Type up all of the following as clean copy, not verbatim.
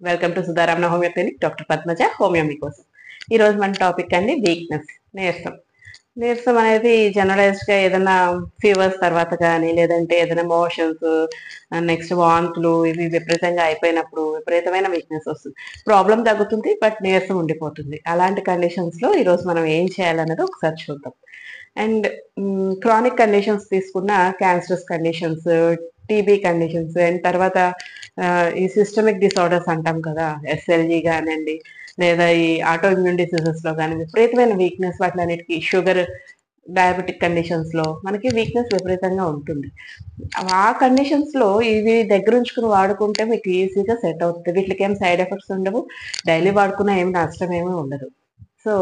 Welcome to Sudharamana homeo clinic. Doctor Padmaja, homeo మీకోసం. ఈరోజు మన టాపిక్ అండి వీక్నెస్, నీరసం. నీరసం అనేది జనరలైజ్డ్గా ఏదైనా ఫీవర్స్ తర్వాత కానీ, లేదంటే ఏదైనా మోషన్స్, నెక్స్ట్ వాంతులు ఇవి విపరీతంగా అయిపోయినప్పుడు విపరీతమైన వీక్నెస్ వస్తుంది. ప్రాబ్లం తగ్గుతుంది, బట్ నీరసం ఉండిపోతుంది. అలాంటి కండిషన్స్లో ఈరోజు మనం ఏం చేయాలన్నది ఒకసారి చూద్దాం. అండ్ క్రానిక్ కండిషన్స్ తీసుకున్న cancerous conditions, TB conditions, and తర్వాత ఈ సిస్టమిక్ డిసార్డర్స్ అంటాం కదా, ఎస్ఎల్జీ కానివ్వండి, లేదా ఈ ఆటో ఇమ్యూన్ డిసీజెస్ లో కానీ విపరీతమైన వీక్నెస్, వాటిలన్నిటికీ షుగర్, డయాబెటిక్ కండిషన్స్ లో మనకి వీక్నెస్ విపరీతంగా ఉంటుంది. ఆ కండిషన్స్ లో ఇవి దగ్గర ఉంచుకుని వాడుకుంటే మీకు ఈజీగా సెట్ అవుతుంది. వీటికి ఏం సైడ్ ఎఫెక్ట్స్ ఉండవు, డైలీ వాడుకున్న ఏమి నష్టం ఏమీ ఉండదు. సో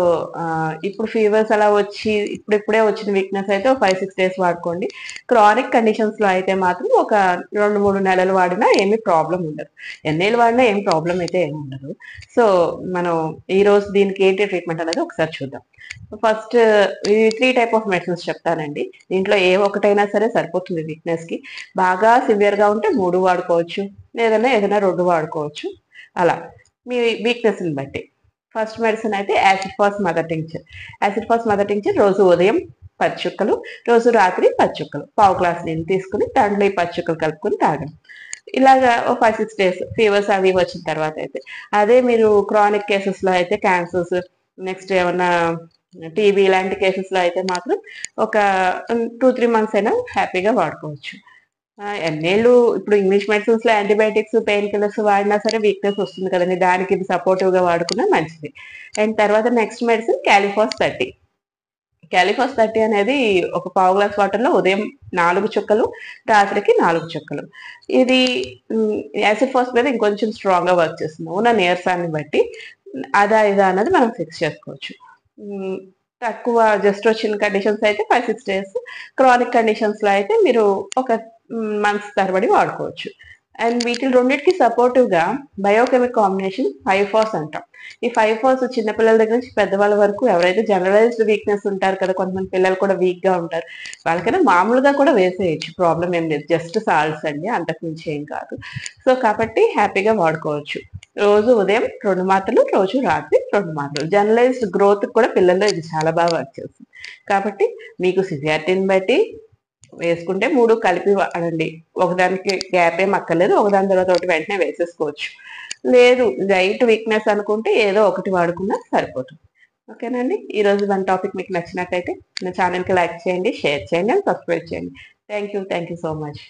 ఇప్పుడు ఫీవర్స్ అలా వచ్చి ఇప్పుడిప్పుడే వచ్చిన వీక్నెస్ అయితే ఒక 5-6 days వాడుకోండి. క్రానిక్ కండిషన్స్ లో అయితే మాత్రం ఒక 2-3 నెలలు వాడినా ఏమీ ప్రాబ్లం ఉండదు. ఎన్నేళ్ళు వాడినా ఏం ప్రాబ్లం అయితే ఏమి ఉండదు. సో మనం ఈ రోజు దీనికి ఏంటి ట్రీట్మెంట్ అనేది ఒకసారి చూద్దాం. ఫస్ట్ ఈ 3 type ఆఫ్ మెడిసిన్స్ చెప్తానండి. దీంట్లో ఏ ఒకటైనా సరే సరిపోతుంది వీక్నెస్ కి. బాగా సివియర్ గా ఉంటే 3 వాడుకోవచ్చు, ఏదైనా 2 వాడుకోవచ్చు. అలా మీ వీక్నెస్ ని బట్టి. ఫస్ట్ మెడిసిన్ అయితే acid phos mother tincture. Acid phos mother tincture రోజు ఉదయం 10 చుక్కలు, రోజు రాత్రి 10 చుక్కలు, పావు గ్లాస్ నీళ్ళు తీసుకుని దాంట్లో ఈ 10 చుక్కలు కలుపుకొని తాగండి. ఇలాగా ఒక 5-6 days ఫీవర్స్ అవి వచ్చిన తర్వాత అయితే. అదే మీరు క్రానిక్ కేసెస్ లో అయితే క్యాన్సర్స్, నెక్స్ట్ ఏమన్నా టీబీ ఇలాంటి కేసెస్ లో అయితే మాత్రం ఒక 2-3 months అయినా హ్యాపీగా వాడుకోవచ్చు. ఎన్నేళ్ళు ఇప్పుడు ఇంగ్లీష్ మెడిసిన్స్ లో యాంటీబయాటిక్స్, పెయిన్ కిల్లర్స్ వాడినా సరే వీక్నెస్ వస్తుంది కదండి, దానికి ఇది సపోర్టివ్ గా వాడుకున్నా మంచిది. అండ్ తర్వాత నెక్స్ట్ మెడిసిన్ క్యాలిఫాస్ 30. క్యాలిఫాస్ 30 అనేది ఒక పావు గ్లాస్ వాటర్ లో ఉదయం 4 చుక్కలు, రాత్రికి 4 చుక్కలు. ఇది యాసిడ్ ఫాస్ మీద ఇంకొంచెం స్ట్రాంగ్ గా వర్క్ చేస్తుంది. ఉన్న నీరసాన్ని బట్టి అదా ఇదా అన్నది మనం ఫిక్స్ చేసుకోవచ్చు. తక్కువ జస్ట్ వచ్చిన కండిషన్స్ అయితే 5-6 days, క్రానిక్ కండిషన్స్ లో అయితే మీరు ఒక మంత్స్ తరబడి వాడుకోవచ్చు. అండ్ వీటిని రెండింటికి సపోర్టివ్ గా బయోకెమిక్ కాంబినేషన్ 5-FOS అంటాం. ఈ 5-FOS చిన్నపిల్లల దగ్గర నుంచి పెద్దవాళ్ళ వరకు ఎవరైతే జనరలైజ్డ్ వీక్నెస్ ఉంటారు కదా, కొంతమంది పిల్లలు కూడా వీక్ గా ఉంటారు, వాళ్ళకైనా మామూలుగా కూడా వేసేయచ్చు, ప్రాబ్లం ఏం లేదు. జస్ట్ సాల్ట్స్ అండి, అంతకుమించి ఏం కాదు. సో కాబట్టి హ్యాపీగా వాడుకోవచ్చు. రోజు ఉదయం 2 మాత్రలు, రోజు రాత్రి 2 మాత్రలు. జనరలైజ్డ్ గ్రోత్ కూడా పిల్లల్లో ఇది చాలా బాగా వర్క్ చేస్తుంది. కాబట్టి మీకు సివియారిటీని బట్టి వేసుకుంటే 3 కలిపి వాడండి. ఒకదానికి గ్యాప్ ఏం అక్కర్లేదు, ఒకదాని తర్వాత ఒకటి వెంటనే వేసేసుకోవచ్చు. లేదు లైట్ వీక్నెస్ అనుకుంటే ఏదో ఒకటి వాడుకున్నా సరిపోతుంది. ఓకేనండి. ఈ రోజు మన టాపిక్ మీకు నచ్చినట్టయితే నా ఛానల్కి లైక్ చేయండి, షేర్ చేయండి, అండ్ సబ్స్క్రైబ్ చేయండి. Thank you so much.